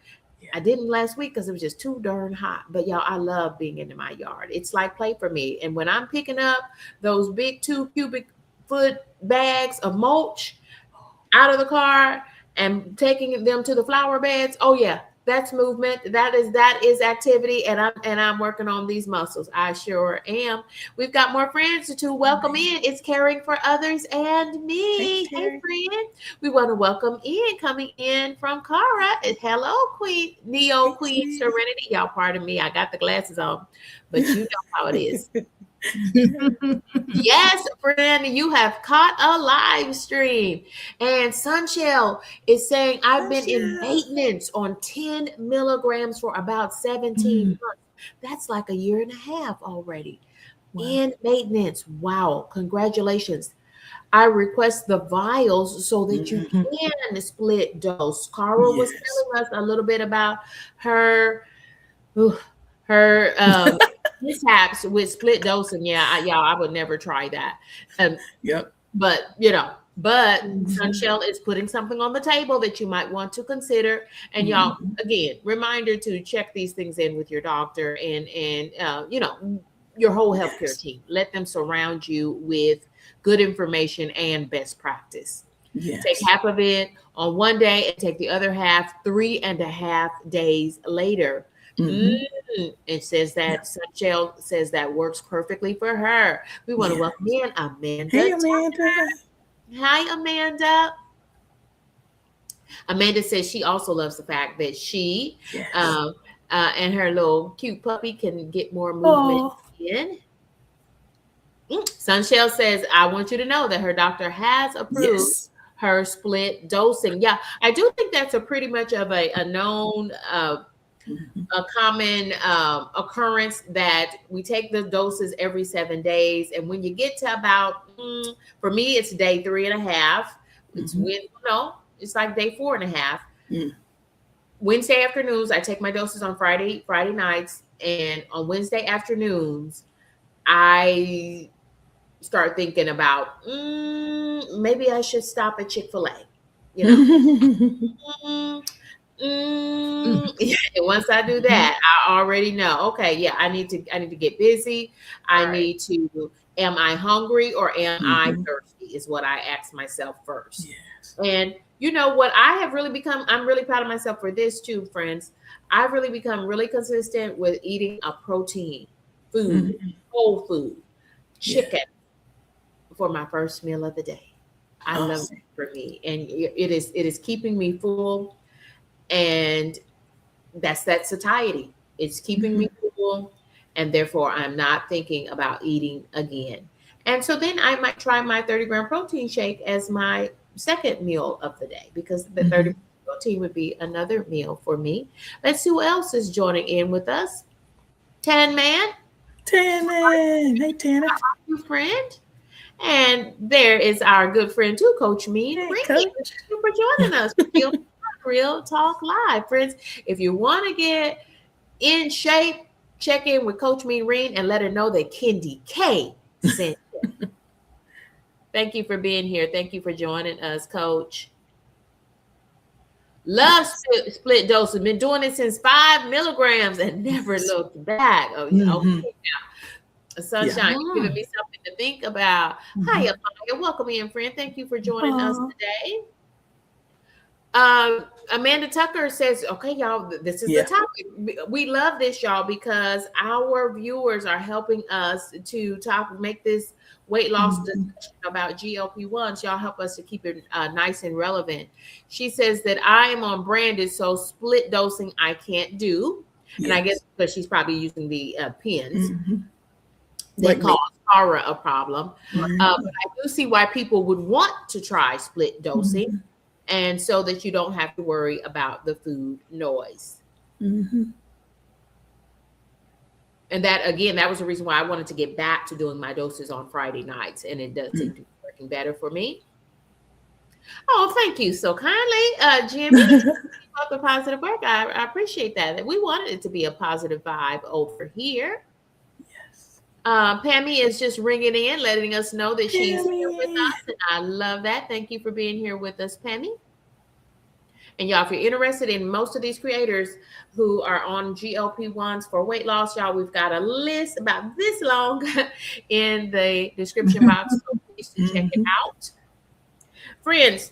I didn't last week because it was just too darn hot. But y'all, I love being in my yard. It's like play for me. And when I'm picking up those big 2 cubic foot bags of mulch out of the car and taking them to the flower beds, oh yeah, that's movement. That is activity, and I'm working on these muscles. I sure am. We've got more friends to welcome in. It's Caring for Others and Me. Hey friend. We want to welcome in, coming in from Cara. Hello, Queen Queen Serenity. Y'all pardon me. I got the glasses on, but you know how it is. Yes, friend, you have caught a live stream. And Sunshell is saying, I've been in maintenance on 10 milligrams for about 17 months. That's like a year and a half already. Wow. In maintenance. Wow. Congratulations. I request the vials so that you can split dose. Cara was telling us a little bit about her mishaps with split dosing. I would never try that. But Sunshell is putting something on the table that you might want to consider. And y'all, again, reminder to check these things in with your doctor and your whole healthcare team. Let them surround you with good information and best practice. Take half of it on one day and take the other half 3.5 days later. It says that Sunshell says that works perfectly for her. We want to welcome in Amanda. Hey, Amanda. Hi, Amanda. Amanda says she also loves the fact that she and her little cute puppy can get more movement in. Sunshell says, I want you to know that her doctor has approved her split dosing. Yeah, I do think that's a pretty much of a known a common occurrence, that we take the doses every 7 days. And when you get to about, for me, it's day 3.5. It's it's like day 4.5. Wednesday afternoons, I take my doses on Friday nights. And on Wednesday afternoons, I start thinking about, maybe I should stop at Chick-fil-A, And once I do that, I already know, okay, I need to get busy. I need to, am I hungry or am I thirsty, is what I ask myself first. And you know what I have really become, I'm really proud of myself for this too, friends. I've really become really consistent with eating a protein food, whole food, chicken for my first meal of the day. I love it for me. And it is keeping me full. And that's that satiety. It's keeping me full, and therefore I'm not thinking about eating again. And so then I might try my 30-gram protein shake as my second meal of the day, because the 30 protein would be another meal for me. Let's see who else is joining in with us. Tan Man. Hey, Tanner. How are you, friend? And there is our good friend too, Coach Mean. Hey, Thank you for joining us. Real Talk Live, friends. If you want to get in shape, check in with Coach Mean Reen and let her know that Kendi K sent you. Thank you for being here. Thank you for joining us, Coach. Love split dose. Been doing it since 5 milligrams and never looked back. Okay, now. Sunshine, you're giving me something to think about. Hi, Amaya. Welcome in, friend. Thank you for joining us today. Amanda Tucker says, okay, y'all, this is the topic. We love this, y'all, because our viewers are helping us to make this weight loss discussion about GLP-1s. Y'all help us to keep it nice and relevant. She says that I am on branded, so split dosing I can't do. And I guess because she's probably using the pens that cause Cara a problem. But I do see why people would want to try split dosing, and so that you don't have to worry about the food noise. And that, again, that was the reason why I wanted to get back to doing my doses on Friday nights, and it does seem to be working better for me. Oh, thank you so kindly, Jimmy. About the positive work. I appreciate that. We wanted it to be a positive vibe over here. Yes. Pammy is just ringing in, letting us know that she's here with us. And I love that. Thank you for being here with us, Pammy. And y'all, if you're interested in most of these creators who are on GLP-1s for weight loss, y'all, we've got a list about this long in the description box. So please check it out. Friends,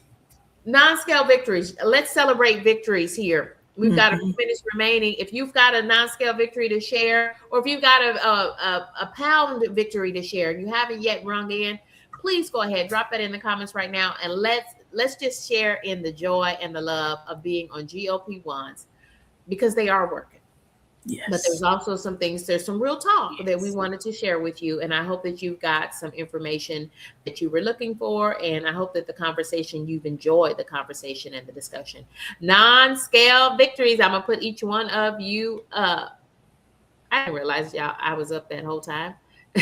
non-scale victories. Let's celebrate victories here. We've got a few minutes remaining. If you've got a non-scale victory to share, or if you've got a pound victory to share and you haven't yet rung in, please go ahead, drop that in the comments right now, and let's just share in the joy and the love of being on GLP-1s, because they are working. Yes. But there's also some things, there's some real talk that we wanted to share with you. And I hope that you've got some information that you were looking for. And I hope that the conversation, you've enjoyed the conversation and the discussion. Non-scale victories. I'm going to put each one of you up. I didn't realize I was up that whole time.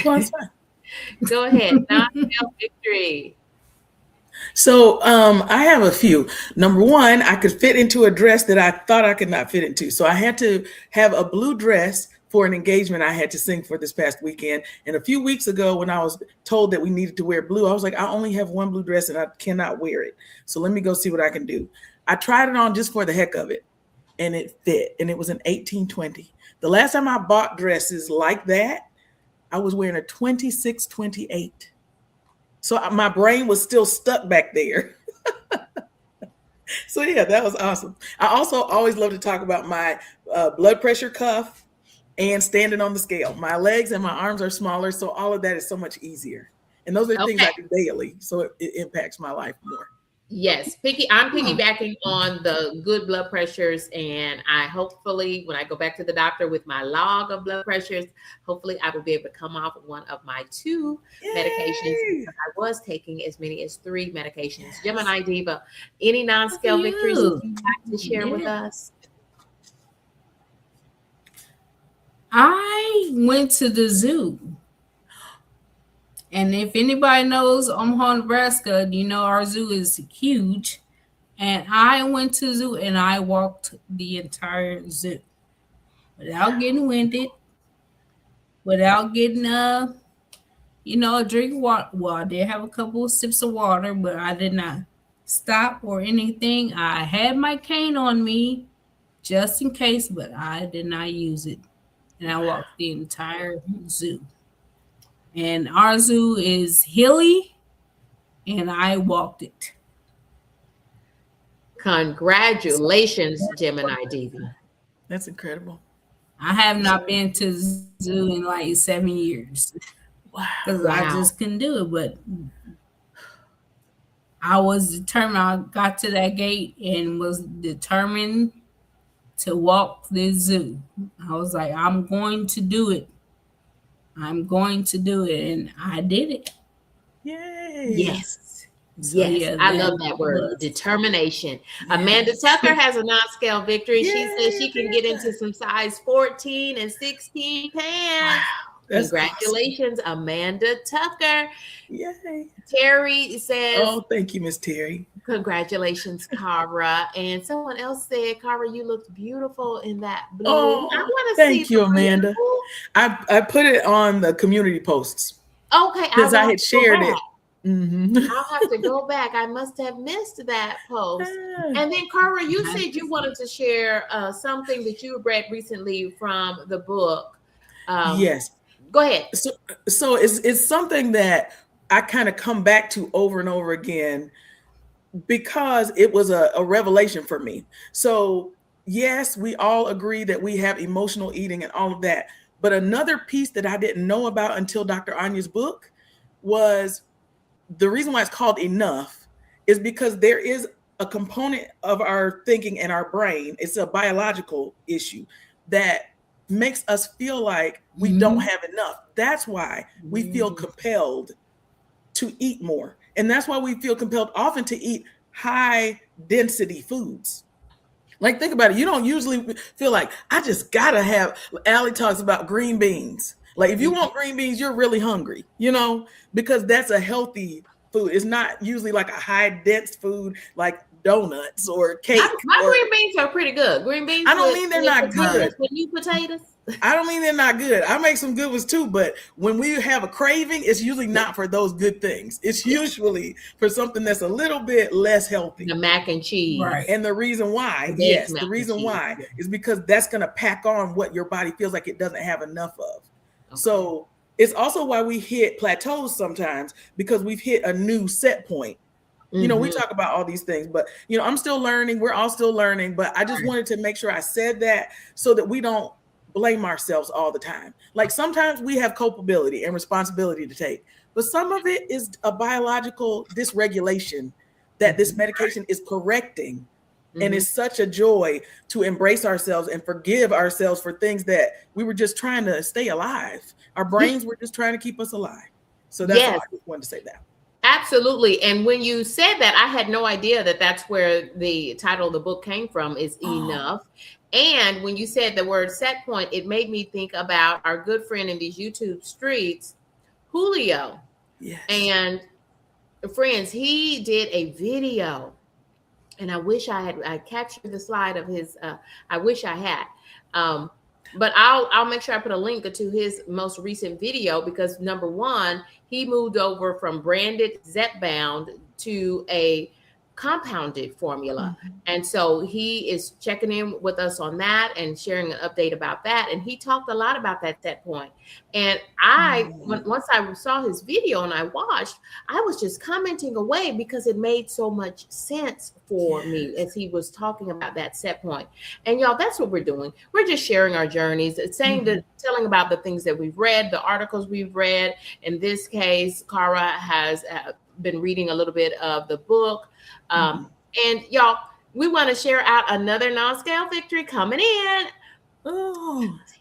Go ahead. Non-scale victory. So I have a few. Number one, I could fit into a dress that I thought I could not fit into. So I had to have a blue dress for an engagement I had to sing for this past weekend. And a few weeks ago, when I was told that we needed to wear blue, I was like, I only have one blue dress and I cannot wear it. So let me go see what I can do. I tried it on just for the heck of it, and it fit. And it was an 18-20. The last time I bought dresses like that, I was wearing a 26-28. So my brain was still stuck back there. So yeah, that was awesome. I also always love to talk about my blood pressure cuff and standing on the scale. My legs and my arms are smaller, so all of that is so much easier. And those are things I do daily, so it impacts my life more. Yes, I'm piggybacking on the good blood pressures, and I hopefully, when I go back to the doctor with my log of blood pressures, hopefully I will be able to come off one of my 2 medications. I was taking as many as 3 medications. Gemini Diva, any non-scale victories that you'd like to share with us? I went to the zoo. And if anybody knows Omaha, Nebraska, you know our zoo is huge. And I went to the zoo and I walked the entire zoo without getting winded, without getting a drink of water. Well, I did have a couple of sips of water, but I did not stop or anything. I had my cane on me just in case, but I did not use it. And I walked the entire zoo. And our zoo is hilly, and I walked it. Congratulations, Gemini Diva. That's incredible. I have not been to the zoo in like 7 years. Wow. Because I just couldn't do it. But I was determined. I got to that gate and was determined to walk this zoo. I was like, I'm going to do it. I'm going to do it, and I did it. Yay! Yes, yes, I love that word, determination. Yes. Amanda Tucker has a non-scale victory. She says she can get into some size 14 and 16 pants. Wow. Congratulations, awesome. Amanda Tucker. Yay. Terry says, oh, thank you, Miss Terry. Congratulations, Cara. And someone else said, Cara, you looked beautiful in that blue. Oh, thank you, Amanda. I put it on the community posts. Okay. Because I had shared it. I'll have to go back. I must have missed that post. And then, Cara, you said you wanted to share something that you read recently from the book. Yes. Go ahead. So it's something that I kind of come back to over and over again because it was a revelation for me. So yes, we all agree that we have emotional eating and all of that. But another piece that I didn't know about until Dr. Anya's book was the reason why it's called enough is because there is a component of our thinking and our brain. It's a biological issue that makes us feel like we don't have enough. That's why we feel compelled to eat more. And that's why we feel compelled often to eat high density foods. Like, think about it. You don't usually feel like, I just gotta have, Allie talks about green beans. Like, if you want green beans, you're really hungry, because that's a healthy food. It's not usually like a high dense food like donuts or cake. My green beans are pretty good. Green beans. I don't mean they're not good. With new potatoes. I don't mean they're not good. I make some good ones too, but when we have a craving, it's usually not for those good things. It's usually for something that's a little bit less healthy. The mac and cheese. Right. And the reason why, is because that's going to pack on what your body feels like it doesn't have enough of. Okay. So it's also why we hit plateaus sometimes, because we've hit a new set point. We talk about all these things, but I'm still learning. We're all still learning, but I just wanted to make sure I said that so that we don't blame ourselves all the time. Like, sometimes we have culpability and responsibility to take, but some of it is a biological dysregulation that this medication is correcting. And it's such a joy to embrace ourselves and forgive ourselves for things that we were just trying to stay alive. Our brains were just trying to keep us alive. So that's all I just wanted to say that. Absolutely. And when you said that, I had no idea that that's where the title of the book came from, is Enough. And when you said the word set point, it made me think about our good friend in these YouTube streets, Julio. Yes. And friends, he did a video, and I wish I captured the slide of his, I wish I had. But I'll make sure I put a link to his most recent video, because number one, he moved over from branded Zepbound to a compounded formula. And so he is checking in with us on that and sharing an update about that. And he talked a lot about that set point. And once I saw his video and I watched, I was just commenting away because it made so much sense for me as he was talking about that set point. And y'all, that's what we're doing. We're just sharing our journeys, telling about the things that we've read, the articles we've read. In this case, Cara has been reading a little bit of the book. And y'all, we want to share out another non-scale victory coming in.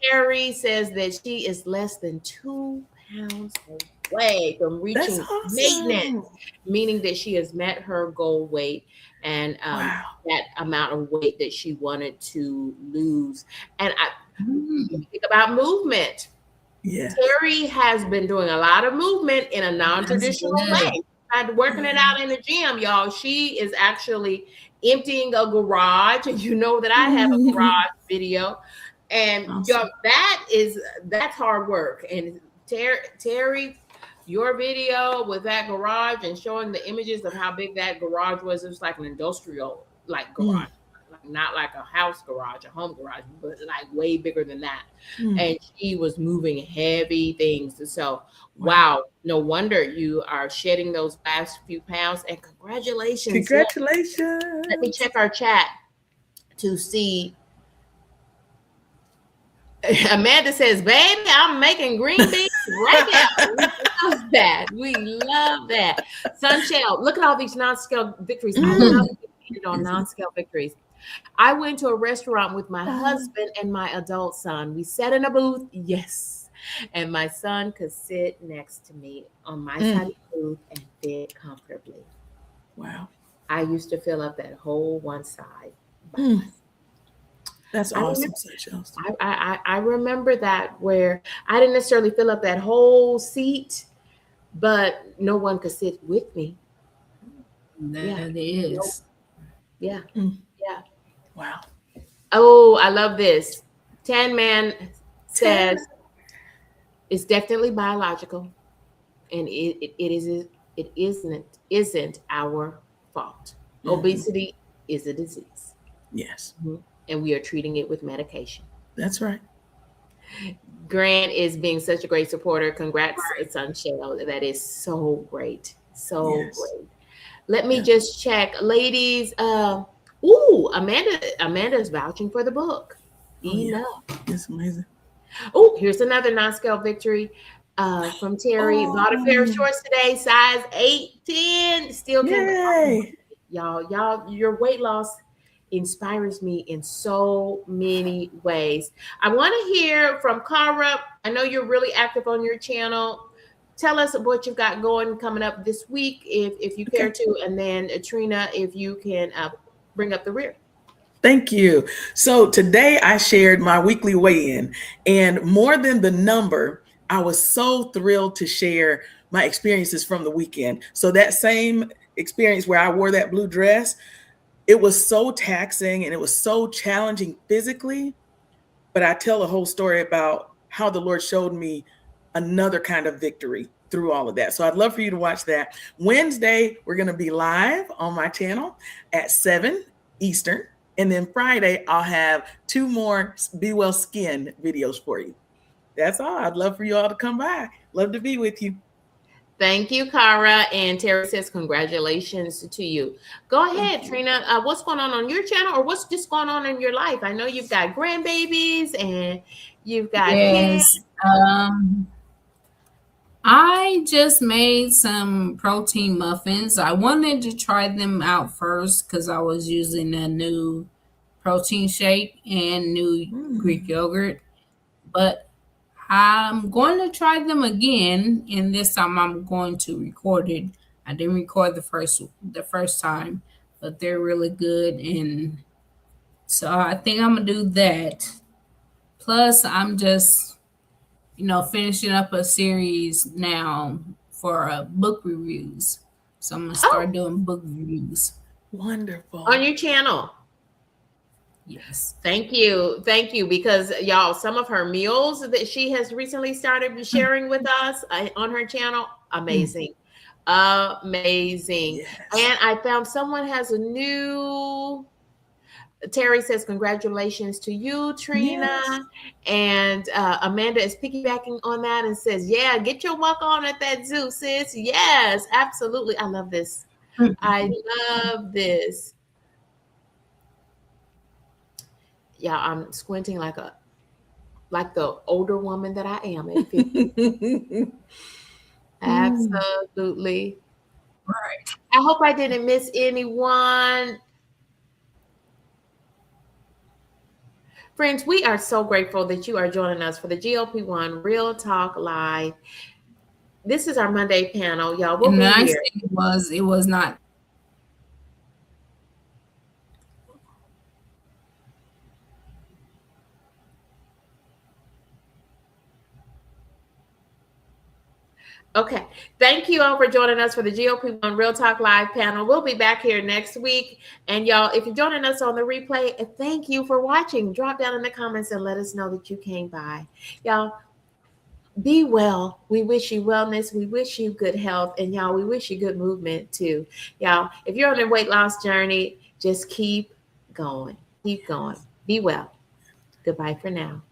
Terry says that she is less than 2 pounds away from reaching maintenance, meaning that she has met her goal weight and that amount of weight that she wanted to lose. And I think about movement. Yeah. Terry has been doing a lot of movement in a non-traditional way. Working it out in the gym, y'all. She is actually emptying a garage. You know that I have a garage video. And y'all, that's hard work. And Terry, your video with that garage and showing the images of how big that garage was, it was like an industrial garage. Not like a house garage, a home garage, but like way bigger than that. And she was moving heavy things. So, wow, no wonder you are shedding those last few pounds. And congratulations. Congratulations. Let me check our chat to see. Amanda says, baby, I'm making green beans right now. We love that. We love that. Sunshell, look at all these non-scale victories. I love it on non-scale victories. I went to a restaurant with my husband and my adult son. We sat in a booth, yes, and my son could sit next to me on my side of the booth and fit comfortably. Wow. I used to fill up that whole one side. That's awesome. I remember that, where I didn't necessarily fill up that whole seat, but no one could sit with me. That is. Yeah. Yeah. Wow. Oh, I love this. Tan Man says it's definitely biological, and it isn't our fault. Obesity is a disease. Yes. And we are treating it with medication. That's right. Grant is being such a great supporter. Congrats, Sunshell. That is so great. So great. Let me just check. Ladies, Amanda is vouching for the book. Enough. It's amazing. Oh, here's another non-scale victory from Terry. Bought a pair of shorts today, size 8, 10. Still can. Y'all, your weight loss inspires me in so many ways. I want to hear from Cara. I know you're really active on your channel. Tell us what you've got going coming up this week, if you care to, and then Trina, if you can bring up the rear. Thank you. So today I shared my weekly weigh-in, and more than the number, I was so thrilled to share my experiences from the weekend. So that same experience where I wore that blue dress, it was so taxing and it was so challenging physically, but I tell a whole story about how the Lord showed me another kind of victory through all of that. So I'd love for you to watch that. Wednesday, we're going to be live on my channel at 7 Eastern. And then Friday, I'll have 2 more Be Well Skin videos for you. That's all. I'd love for you all to come by. Love to be with you. Thank you, Cara. And Terry says, congratulations to you. Go ahead, Trina. What's going on your channel, or what's just going on in your life? I know you've got grandbabies and you've got kids. I just made some protein muffins. I wanted to try them out first because I was using a new protein shake and new Greek yogurt. But I'm going to try them again, and this time I'm going to record it. I didn't record the first time, but they're really good, and so I think I'm gonna do that. Plus, I'm just finishing up a series now for book reviews. So I'm gonna start doing book reviews. Wonderful. On your channel. Yes. Thank you. Thank you. Because y'all, some of her meals that she has recently started sharing with us on her channel, amazing. Amazing. Yes. And I found someone has a new. Terry says, congratulations to you, Trina. Yes. And Amanda is piggybacking on that and says, yeah, get your walk on at that zoo, sis. Yes, absolutely. I love this. I love this. Yeah, I'm squinting like the older woman that I am at 50. Absolutely. Right. I hope I didn't miss anyone. Friends, we are so grateful that you are joining us for the GLP-1 Real Talk Live. This is our Monday panel, y'all. We'll be here. It was not. Okay. Thank you all for joining us for the GLP-1 Real Talk Live panel. We'll be back here next week. And y'all, if you're joining us on the replay, thank you for watching. Drop down in the comments and let us know that you came by. Y'all, be well. We wish you wellness. We wish you good health. And y'all, we wish you good movement too. Y'all, if you're on a weight loss journey, just keep going. Keep going. Be well. Goodbye for now.